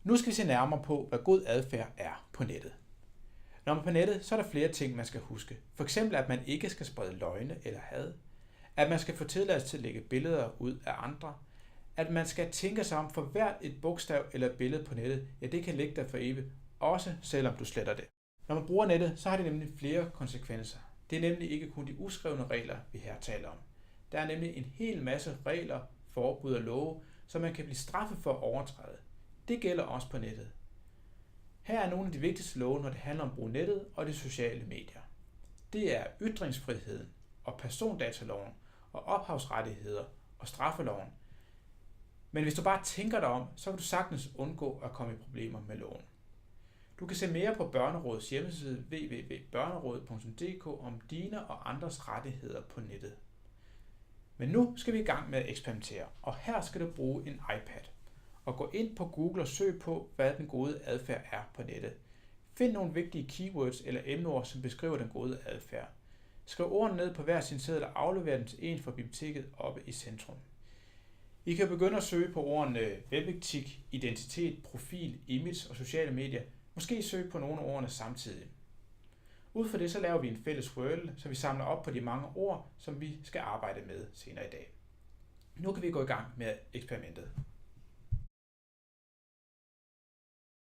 Nu skal vi se nærmere på, hvad god adfærd er på nettet. Når man er på nettet, så er der flere ting, man skal huske. For eksempel, at man ikke skal sprede løgne eller had. At man skal få tilladelse til at lægge billeder ud af andre. At man skal tænke sig om for hvert et bogstav eller billede på nettet, ja, det kan ligge der for evigt, også selvom du sletter det. Når man bruger nettet, så har det nemlig flere konsekvenser. Det er nemlig ikke kun de uskrevne regler, vi her taler om. Der er nemlig en hel masse regler, forbud og love, som man kan blive straffet for at overtræde. Det gælder også på nettet. Her er nogle af de vigtigste love, når det handler om at bruge nettet og de sociale medier. Det er ytringsfriheden og persondataloven og ophavsrettigheder og straffeloven. Men hvis du bare tænker dig om, så kan du sagtens undgå at komme i problemer med loven. Du kan se mere på Børnerådets hjemmeside www.børnerådet.dk om dine og andres rettigheder på nettet. Men nu skal vi i gang med at eksperimentere, og her skal du bruge en iPad. Og gå ind på Google og søg på, hvad den gode adfærd er på nettet. Find nogle vigtige keywords eller emneord, som beskriver den gode adfærd. Skriv ordene ned på hver sin seddel og aflever dem til en fra biblioteket oppe i centrum. I kan begynde at søge på ordene webetik, identitet, profil, image og sociale medier. Måske søge på nogle af ordene samtidig. Ud fra det så laver vi en fælles Wordle, så vi samler op på de mange ord, som vi skal arbejde med senere i dag. Nu kan vi gå i gang med eksperimentet.